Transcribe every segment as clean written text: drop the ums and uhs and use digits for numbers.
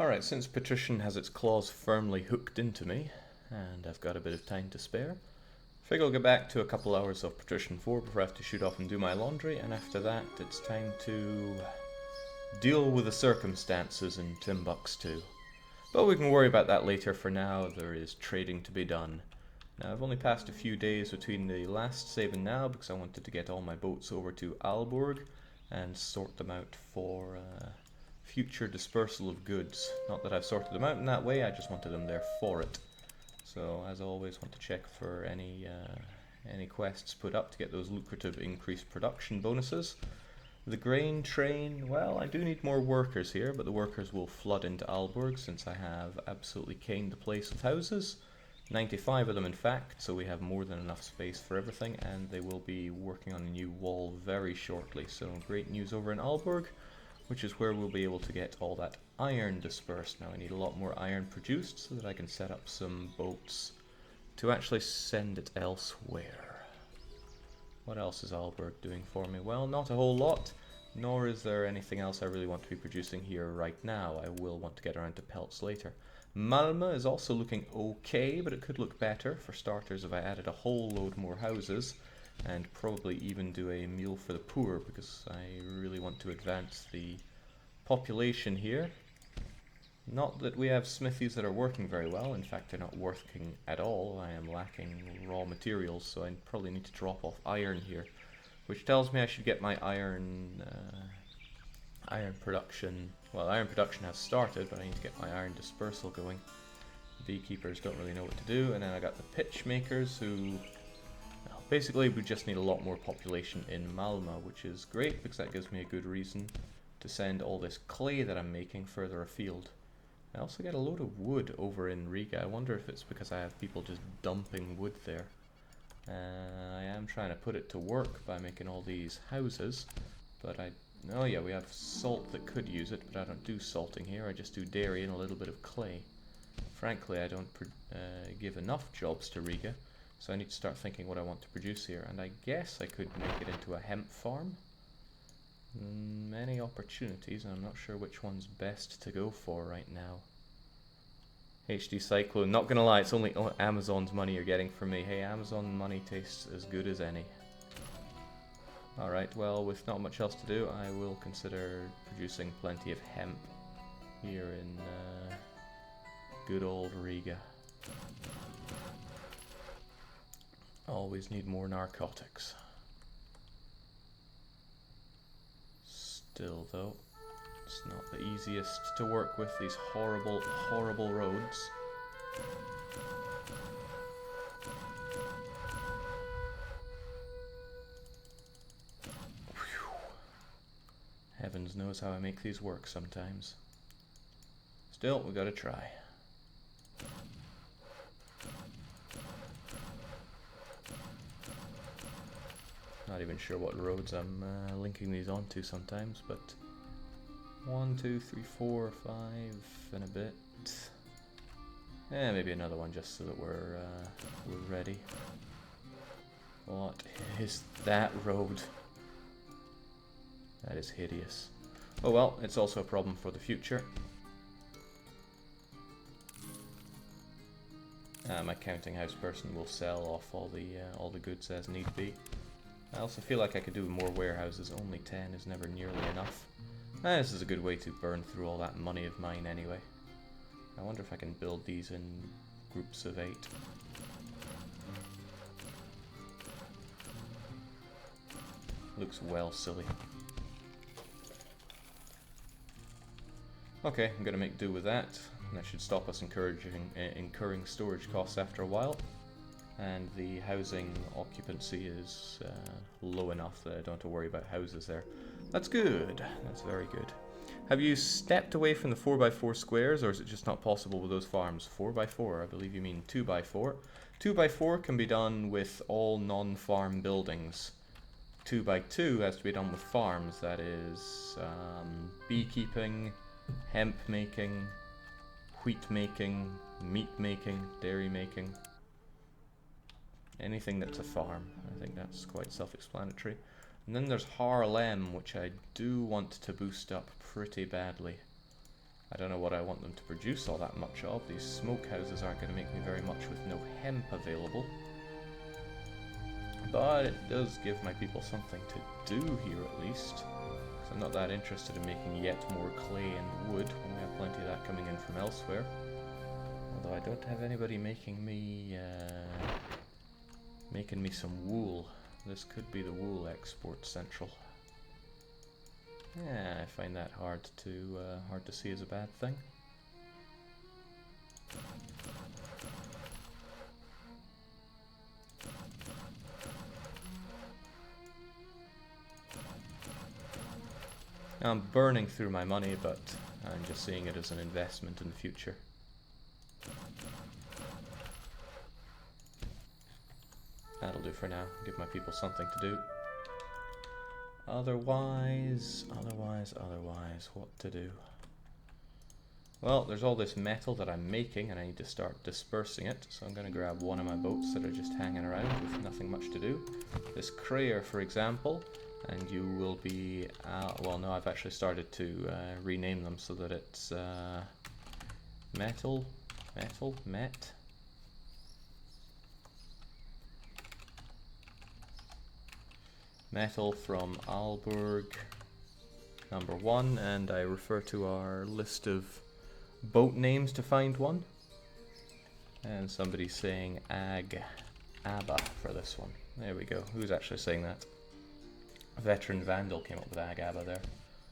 Alright, since Patrician has its claws firmly hooked into me, and I've got a bit of time to spare, I figure I'll get back to a couple hours of Patrician 4 before I have to shoot off and do my laundry, and after that it's time to deal with the circumstances in Timbuktu. But we can worry about that later. For now, there is trading to be done. Now, I've only passed a few days between the last save and now because I wanted to get all my boats over to Aalborg and sort them out for future dispersal of goods. Not that I've sorted them out in that way, I just wanted them there for it. So, as always, want to check for any quests put up to get those lucrative increased production bonuses. The grain train, well, I do need more workers here, but the workers will flood into Aalborg since I have absolutely caned the place with houses. 95 of them in fact, so we have more than enough space for everything, and they will be working on a new wall very shortly. So great news over in Aalborg, which is where we'll be able to get all that iron dispersed. Now I need a lot more iron produced so that I can set up some boats to actually send it elsewhere. What else is Aalborg doing for me? Well, not a whole lot, nor is there anything else I really want to be producing here right now. I will want to get around to pelts later. Malmö is also looking okay, but it could look better. For starters, if I added a whole load more houses, and probably even do a meal for the poor, because I really want to advance the population here. Not that we have smithies that are working very well, in fact they're not working at all. I am lacking raw materials, so I probably need to drop off iron here, which tells me I should get my iron production. Well, iron production has started, but I need to get my iron dispersal going. Beekeepers don't really know what to do, and then I got the pitch makers who, well, basically we just need a lot more population in Malmö, which is great because that gives me a good reason to send all this clay that I'm making further afield. I also get a load of wood over in Riga. I wonder if it's because I have people just dumping wood there. I am trying to put it to work by making all these houses, but oh yeah, we have salt that could use it, but I don't do salting here. I just do dairy and a little bit of clay. Frankly, I don't give enough jobs to Riga, so I need to start thinking what I want to produce here, and I guess I could make it into a hemp farm. Many opportunities, and I'm not sure which one's best to go for right now. HD Cyclone, not gonna lie, it's only Amazon's money you're getting from me. Hey, Amazon money tastes as good as any. Alright, well, with not much else to do, I will consider producing plenty of hemp here in good old Riga. Always need more narcotics. Still, though, it's not the easiest to work with, these horrible, horrible roads. Whew. Heavens knows how I make these work sometimes. Still, we gotta try. Not even sure what roads I'm linking these onto sometimes, but 1, 2, 3, 4, 5 and a bit. Maybe another one just so that we're ready. What is that road? That is hideous. Oh well, it's also a problem for the future. My counting house person will sell off all the goods as need be. I also feel like I could do more warehouses. Only 10 is never nearly enough. This is a good way to burn through all that money of mine anyway. I wonder if I can build these in groups of 8. Looks well silly. Okay, I'm gonna make do with that. And that should stop us incurring storage costs after a while. And the housing occupancy is low enough that I don't have to worry about houses there. That's good. That's very good. Have you stepped away from the 4x4 squares, or is it just not possible with those farms? 4x4, I believe you mean 2x4. 2x4 can be done with all non-farm buildings. 2x2 has to be done with farms, that is beekeeping, hemp making, wheat making, meat making, dairy making. Anything that's a farm. I think that's quite self-explanatory. And then there's Harlem, which I do want to boost up pretty badly. I don't know what I want them to produce all that much of. These smokehouses aren't going to make me very much with no hemp available. But it does give my people something to do here at least. Because I'm not that interested in making yet more clay and wood when we have plenty of that coming in from elsewhere. Although I don't have anybody making me some wool. This could be the wool export central. Yeah, I find that hard to see as a bad thing. Now I'm burning through my money, but I'm just seeing it as an investment in the future. That'll do for now. Give my people something to do. Otherwise, what to do? Well, there's all this metal that I'm making and I need to start dispersing it, so I'm going to grab one of my boats that are just hanging around with nothing much to do. This Crayer, for example, and you will be... well, no, I've actually started to rename them so that it's Met. Metal from Aalborg #1, and I refer to our list of boat names to find one. And somebody's saying Ag Abba for this one. There we go. Who's actually saying that? Veteran Vandal came up with Ag Abba there.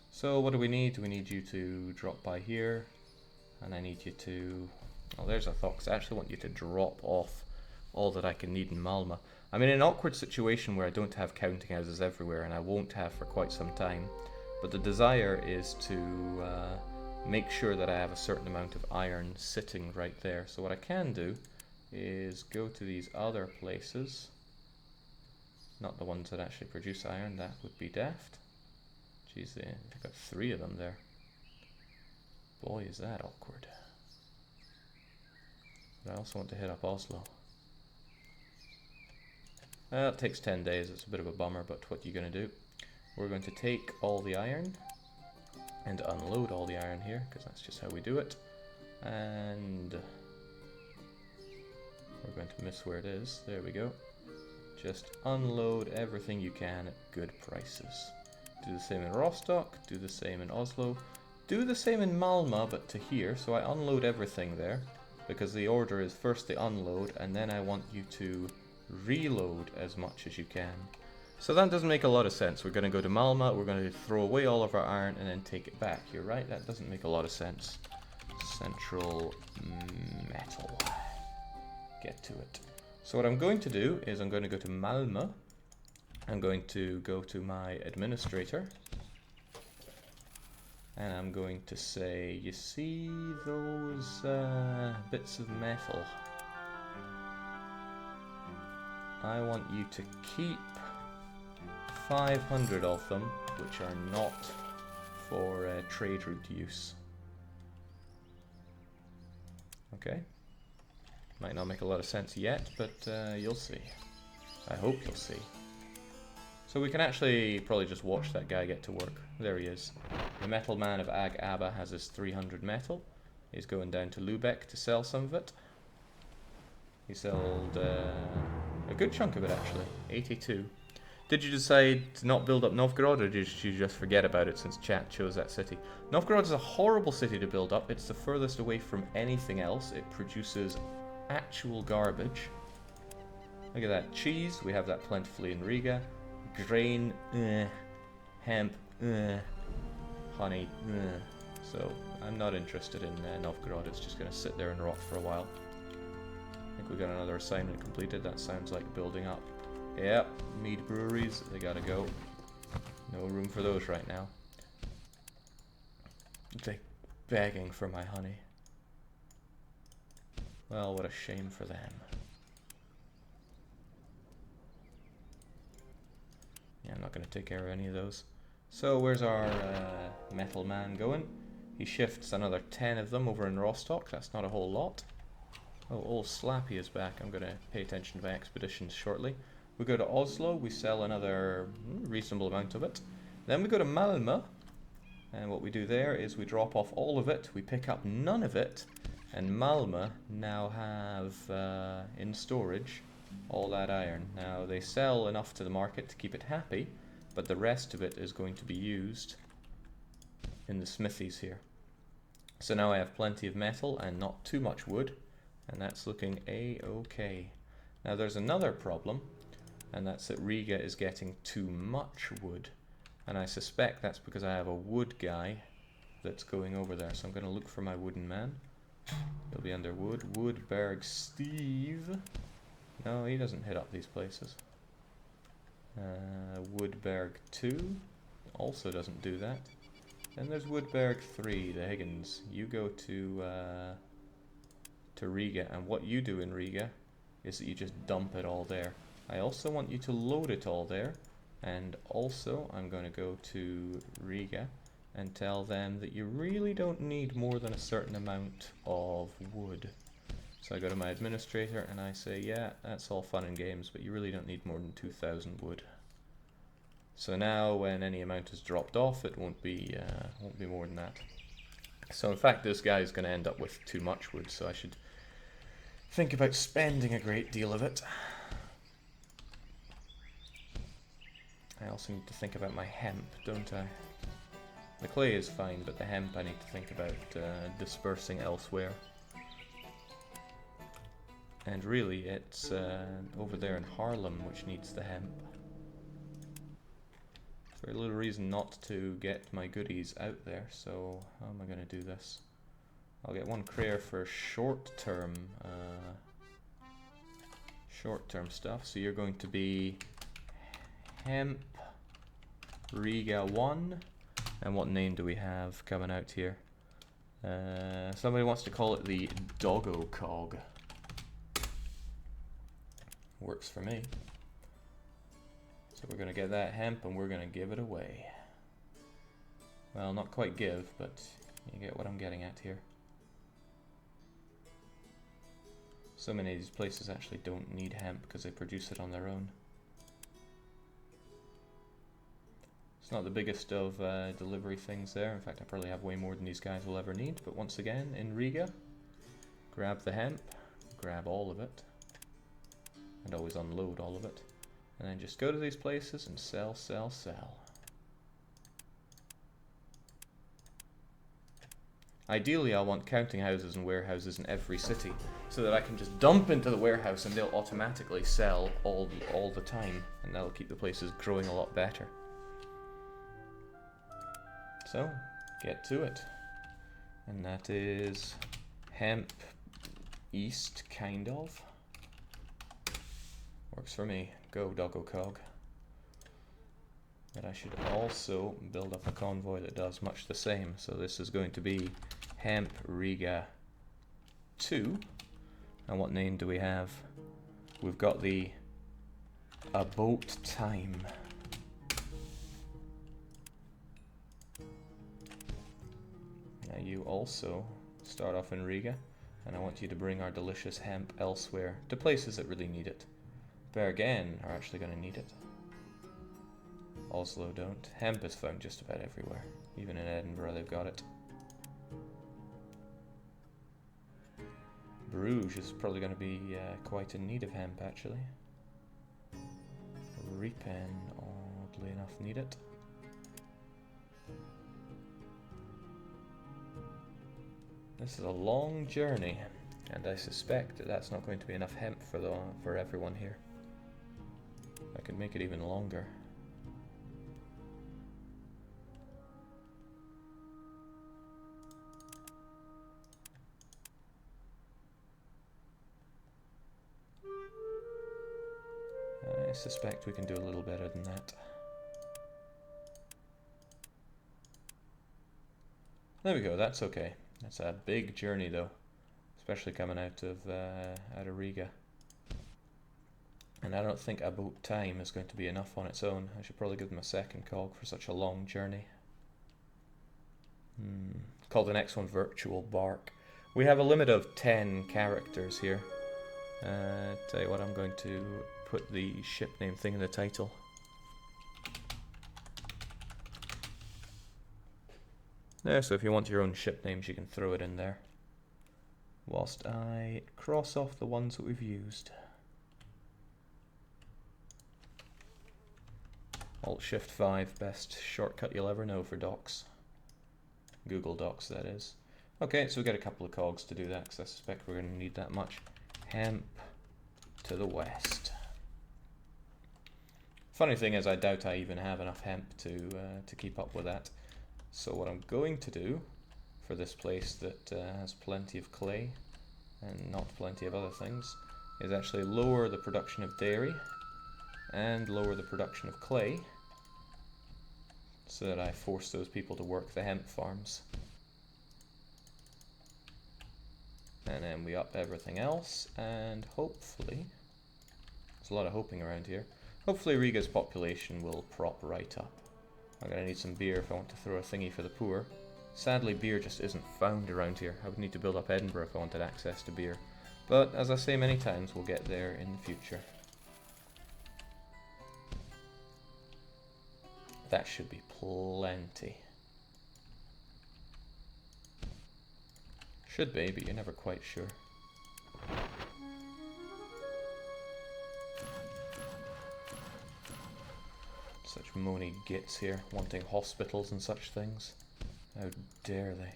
So what do we need? We need you to drop by here, and I need you to... Oh, there's a thought, 'cause I actually want you to drop off all that I can need in Malmö. I'm in an awkward situation where I don't have counting houses everywhere, and I won't have for quite some time. But the desire is to make sure that I have a certain amount of iron sitting right there. So what I can do is go to these other places. Not the ones that actually produce iron, that would be daft. Jeez, they've got 3 of them there. Boy, is that awkward. But I also want to hit up Oslo. It takes 10 days, it's a bit of a bummer, but what are you going to do? We're going to take all the iron and unload all the iron here, because that's just how we do it. And we're going to miss where it is. There we go. Just unload everything you can at good prices. Do the same in Rostock, do the same in Oslo, do the same in Malmö, but to here. So I unload everything there, because the order is first the unload, and then I want you to reload as much as you can. So that doesn't make a lot of sense. We're going to go to Malmö, we're going to throw away all of our iron and then take it back. You're right, that doesn't make a lot of sense. Central metal. Get to it. So what I'm going to do is I'm going to go to Malmö. I'm going to go to my administrator. And I'm going to say, you see those bits of metal? I want you to keep 500 of them, which are not for trade route use. Okay. Might not make a lot of sense yet, but you'll see. I hope you'll see. So we can actually probably just watch that guy get to work. There he is. The metal man of Ag Abba has his 300 metal. He's going down to Lubeck to sell some of it. He sold a good chunk of it actually, 82. Did you decide to not build up Novgorod, or did you just forget about it since chat chose that city? Novgorod is a horrible city to build up. It's the furthest away from anything else. It produces actual garbage. Look at that. Cheese, we have that plentifully in Riga. Grain, hemp, honey, so I'm not interested in Novgorod. It's just going to sit there and rot for a while. I think we got another assignment completed. That sounds like building up. Yep, mead breweries, they gotta go. No room for those right now. It's like begging for my honey. Well, what a shame for them. Yeah, I'm not going to take care of any of those. So where's our metal man going? He shifts another 10 of them over in Rostock. That's not a whole lot. Oh, old Slappy is back. I'm going to pay attention to my expeditions shortly. We go to Oslo. We sell another reasonable amount of it. Then we go to Malmö. And what we do there is we drop off all of it, we pick up none of it, and Malma now have in storage all that iron. Now they sell enough to the market to keep it happy, but the rest of it is going to be used in the smithies here. So now I have plenty of metal and not too much wood, and that's looking a-okay. Now there's another problem, and that's that Riga is getting too much wood. And I suspect that's because I have a wood guy that's going over there. So I'm going to look for my wooden man. He'll be under wood. Woodberg Steve. No, he doesn't hit up these places. Woodberg 2 also doesn't do that. Then there's Woodberg 3, the Higgins. You go to Riga, and what you do in Riga is that you just dump it all there. I also want you to load it all there. And also, I'm going to go to Riga and tell them that you really don't need more than a certain amount of wood. So I go to my administrator and I say, yeah, that's all fun and games, but you really don't need more than 2,000 wood. So now, when any amount is dropped off, it won't be more than that. So in fact, this guy is going to end up with too much wood, so I should think about spending a great deal of it. I also need to think about my hemp, don't I? The clay is fine, but the hemp I need to think about dispersing elsewhere. And really, it's over there in Haarlem which needs the hemp. Very little reason not to get my goodies out there, so how am I going to do this? I'll get one crayer for short-term stuff, so you're going to be hemp Riga 1, and what name do we have coming out here? Somebody wants to call it the Doggo Cog. Works for me. So we're going to get that hemp and we're going to give it away. Well, not quite give, but you get what I'm getting at here. So many of these places actually don't need hemp because they produce it on their own. It's not the biggest of delivery things there. In fact, I probably have way more than these guys will ever need. But once again, in Riga, grab the hemp, grab all of it, and always unload all of it. And then just go to these places and sell, sell, sell. Ideally, I want counting houses and warehouses in every city, so that I can just dump into the warehouse and they'll automatically sell all the time, and that'll keep the places growing a lot better. So, get to it. And that is hemp east, kind of. Works for me. Go, Doggo Cog. And I should also build up a convoy that does much the same. So this is going to be Hemp Riga 2. And what name do we have? We've got the About Time. Now you also start off in Riga, and I want you to bring our delicious hemp elsewhere, to places that really need it. Bergen are actually going to need it. Oslo don't. Hemp is found just about everywhere. Even in Edinburgh they've got it. Bruges is probably going to be quite in need of hemp, actually. Riepen, oddly enough, need it. This is a long journey, and I suspect that that's not going to be enough hemp for everyone here. I could make it even longer. I suspect we can do a little better than that. There we go, that's okay. That's a big journey though, especially coming out of Riga. And I don't think About Time is going to be enough on its own. I should probably give them a second cog for such a long journey. Call the next one Virtual Bark. We have a limit of 10 characters here. Tell you what, I'm going to put the ship name thing in the title. There, so if you want your own ship names, you can throw it in there. Whilst I cross off the ones that we've used. Alt-Shift-5, best shortcut you'll ever know for docs. Google Docs, that is. Okay, so we've got a couple of cogs to do that, because I suspect we're going to need that much. Hemp to the west. Funny thing is, I doubt I even have enough hemp to keep up with that. So what I'm going to do for this place that has plenty of clay and not plenty of other things is actually lower the production of dairy and lower the production of clay so that I force those people to work the hemp farms. And then we up everything else, and hopefully, there's a lot of hoping around here, hopefully Riga's population will prop right up. I'm going to need some beer if I want to throw a thingy for the poor. Sadly, beer just isn't found around here. I would need to build up Edinburgh if I wanted access to beer. But, as I say many times, we'll get there in the future. That should be plenty. Should be, but you're never quite sure. Such moany gits here, wanting hospitals and such things. How dare they?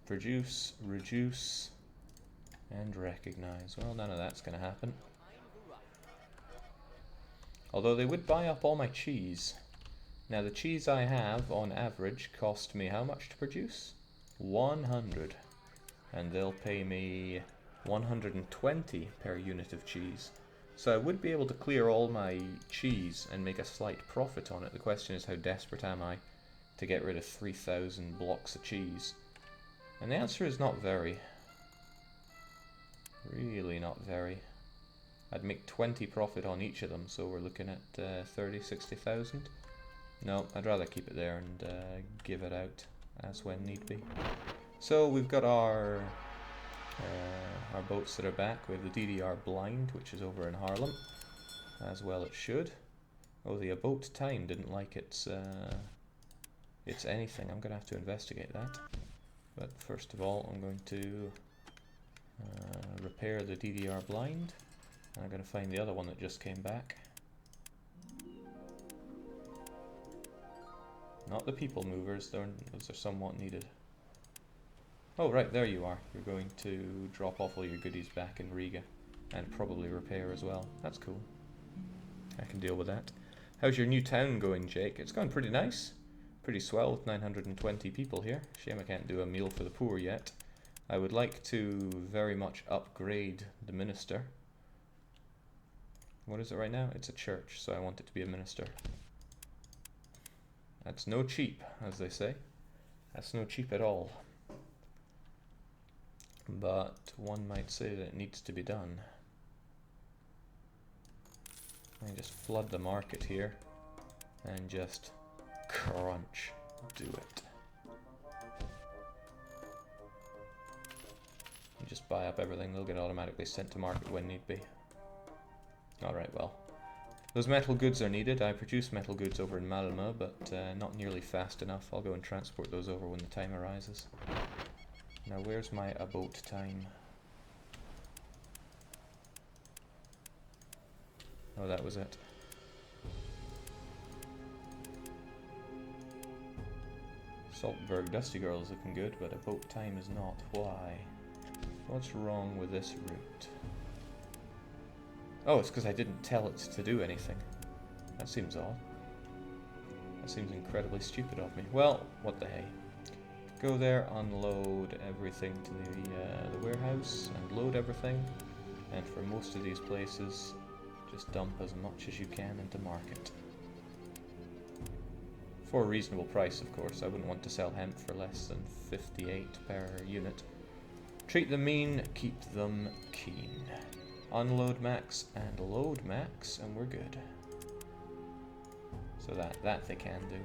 Produce, reduce, and recognize. Well, none of that's going to happen. Although they would buy up all my cheese. Now the cheese I have, on average, cost me how much to produce? 100. And they'll pay me 120 per unit of cheese. So I would be able to clear all my cheese and make a slight profit on it. The question is, how desperate am I to get rid of 3,000 blocks of cheese? And the answer is not very. Really not very. I'd make 20 profit on each of them, so we're looking at 30, 60,000. No, I'd rather keep it there and give it out as when need be. So we've got our boats that are back. We have the DDR Blind, which is over in Haarlem, as well it should. Oh, the boat time didn't like its anything. I'm going to have to investigate that. But first of all, I'm going to repair the DDR Blind. And I'm going to find the other one that just came back. Not the people movers, those are somewhat needed. Oh right, there you are. You're going to drop off all your goodies back in Riga. And probably repair as well. That's cool. I can deal with that. How's your new town going, Jake? It's going pretty nice. Pretty swell with 920 people here. Shame I can't do a meal for the poor yet. I would like to very much upgrade the minister. What is it right now? It's a church, so I want it to be a minister. That's no cheap, as they say. That's no cheap at all. But one might say that it needs to be done. I just flood the market here and just crunch. Do it. You just buy up everything, they'll get automatically sent to market when need be. Alright, well. Those metal goods are needed. I produce metal goods over in Malmö, but not nearly fast enough. I'll go and transport those over when the time arises. Now, where's my boat time? Oh, that was it. Saltberg Dusty Girl is looking good, but a boat time is not. Why? What's wrong with this route? Oh, it's because I didn't tell it to do anything. That seems odd. That seems incredibly stupid of me. Well, what the hey. Go there, unload everything to the warehouse, and load everything. And for most of these places, just dump as much as you can into market. For a reasonable price, of course. I wouldn't want to sell hemp for less than 58 per unit. Treat them mean, keep them keen. Unload max and load max, and we're good. So that they can do.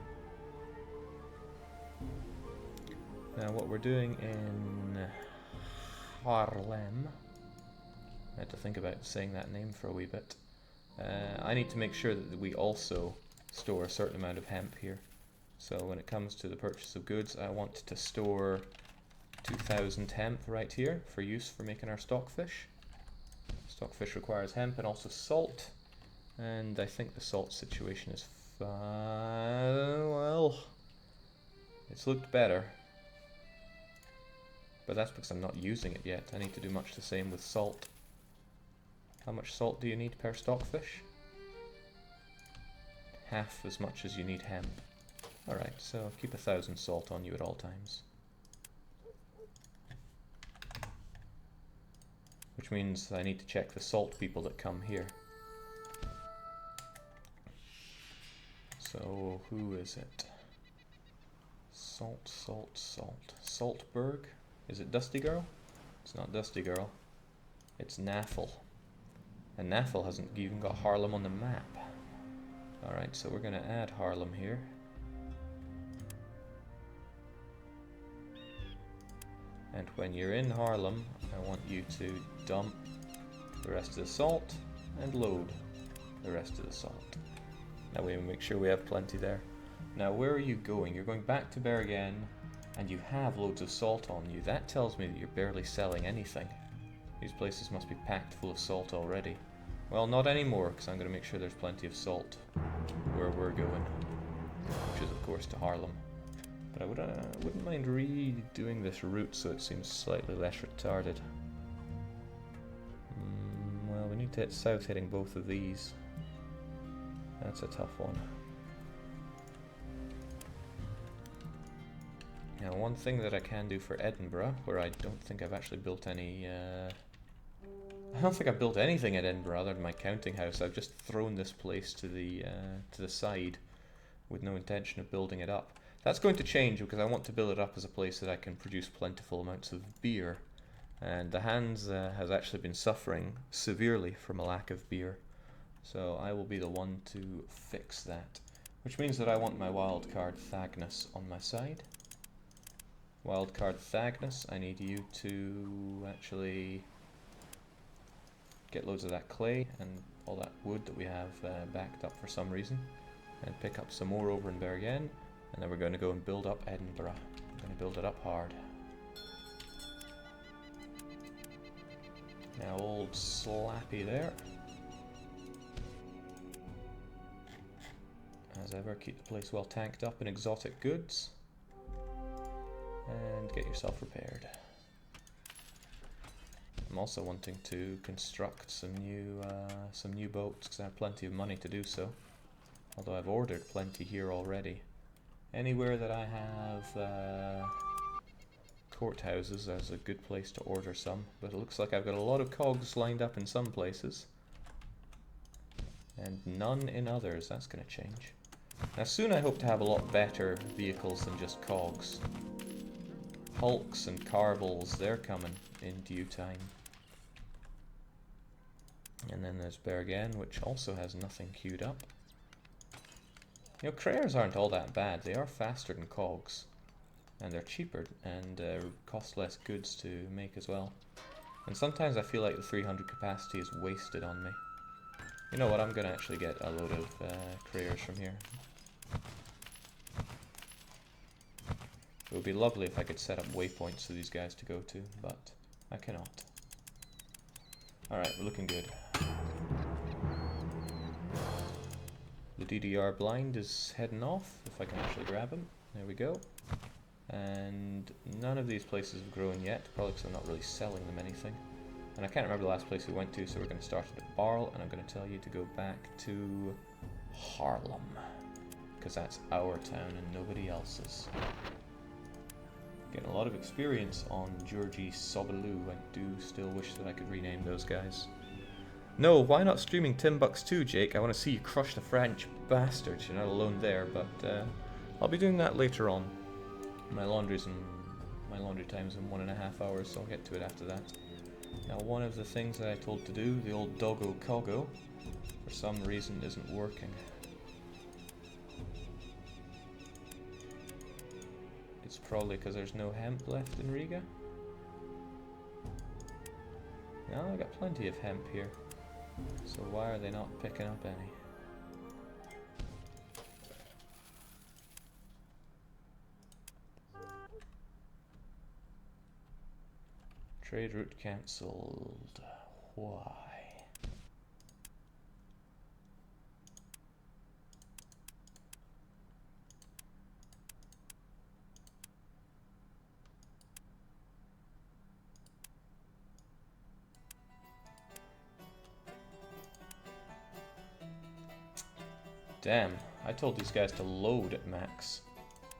Now what we're doing in Haarlem, I had to think about saying that name for a wee bit. I need to make sure that we also store a certain amount of hemp here. So when it comes to the purchase of goods, I want to store 2000 hemp right here for use for making our stockfish. Stockfish requires hemp and also salt, and I think the salt situation is fine. Well, it's looked better, but that's because I'm not using it yet. I need to do much the same with salt. How much salt do you need per stockfish? Half as much as you need hemp. Alright, so keep 1000 salt on you at all times. Which means I need to check the salt people that come here. So, who is it? Salt, salt, salt. Saltberg? Is it Dusty Girl? It's not Dusty Girl. It's Naffle. And Naffle hasn't even got Harlem on the map. Alright, so we're going to add Harlem here. And when you're in Harlem, I want you to dump the rest of the salt and load the rest of the salt. That way we make sure we have plenty there. Now where are you going? You're going back to Bergen and you have loads of salt on you. That tells me that you're barely selling anything. These places must be packed full of salt already. Well, not anymore, because I'm going to make sure there's plenty of salt where we're going, which is of course to Harlem. But I wouldn't mind redoing this route so it seems slightly less retarded. Well, we need to hit south hitting both of these. That's a tough one. Now, one thing that I can do for Edinburgh, where I don't think I've actually built any... I don't think I've built anything at Edinburgh other than my counting house. I've just thrown this place to the side with no intention of building it up. That's going to change because I want to build it up as a place that I can produce plentiful amounts of beer. And the Hansa has actually been suffering severely from a lack of beer. So I will be the one to fix that. Which means that I want my wildcard Thagnus on my side. Wildcard Thagnus, I need you to actually get loads of that clay and all that wood that we have backed up for some reason. And pick up some more over in Bergen. And then we're going to go and build up Edinburgh. I'm going to build it up hard. Now old Slappy there. As ever, keep the place well tanked up in exotic goods. And get yourself repaired. I'm also wanting to construct some new boats because I have plenty of money to do so. Although I've ordered plenty here already. Anywhere that I have courthouses, that's a good place to order some. But it looks like I've got a lot of cogs lined up in some places. And none in others. That's going to change. Now soon I hope to have a lot better vehicles than just cogs. Hulks and Carvels, they're coming in due time. And then there's Bergen, which also has nothing queued up. You know, Crayers aren't all that bad. They are faster than cogs. And they're cheaper and cost less goods to make as well. And sometimes I feel like the 300 capacity is wasted on me. You know what, I'm going to actually get a load of Crayers from here. It would be lovely if I could set up waypoints for these guys to go to, but I cannot. Alright, we're looking good. The DDR blind is heading off, if I can actually grab him. There we go. And none of these places have grown yet, probably because I'm not really selling them anything. And I can't remember the last place we went to, so we're going to start at Barl, and I'm going to tell you to go back to Harlem. Because that's our town and nobody else's. Getting a lot of experience on Georgie Sobaloo. I do still wish that I could rename those guys. No, why not streaming Timbuktu, Jake? I want to see you crush the French bastards. You're not alone there, but I'll be doing that later on. My laundry time's in 1.5 hours, so I'll get to it after that. Now, one of the things that I told to do, the old Doggo Coggo, for some reason isn't working. It's probably because there's no hemp left in Riga. No, I got plenty of hemp here. So why are they not picking up any? Trade route cancelled. Why? Damn, I told these guys to load at max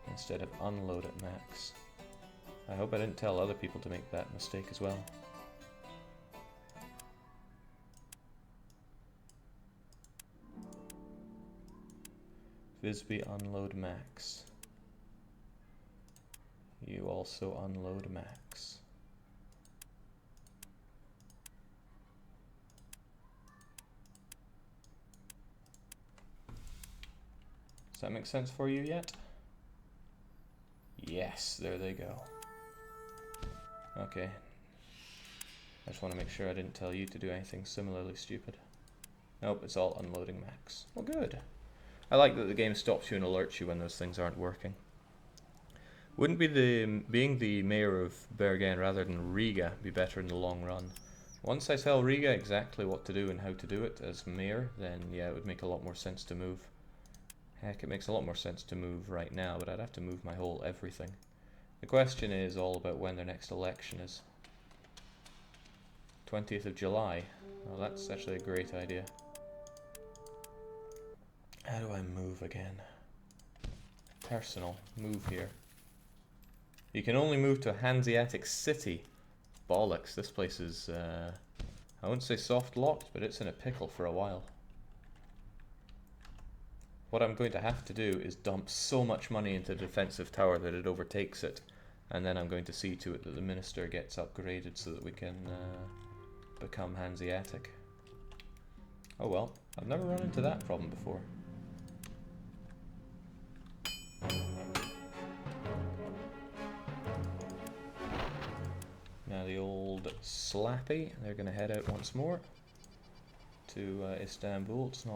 instead of unload at max. I hope I didn't tell other people to make that mistake as well. Visby unload max. You also unload max. Does that make sense for you yet? Yes, there they go. Okay. I just want to make sure I didn't tell you to do anything similarly stupid. Nope, it's all unloading max. Well, good. I like that the game stops you and alerts you when those things aren't working. Wouldn't being the mayor of Bergen rather than Riga be better in the long run? Once I tell Riga exactly what to do and how to do it as mayor, then yeah, it would make a lot more sense to move. Heck, it makes a lot more sense to move right now, but I'd have to move my whole everything. The question is all about when their next election is. 20th of July. Well, that's actually a great idea. How do I move again? Personal. Move here. You can only move to a Hanseatic city. Bollocks, this place is, I wouldn't say soft locked, but it's in a pickle for a while. What I'm going to have to do is dump so much money into the defensive tower that it overtakes it, and then I'm going to see to it that the minister gets upgraded so that we can become Hanseatic. Oh well, I've never run into that problem before. Now the old Slappy, they're going to head out once more to Istanbul. It's not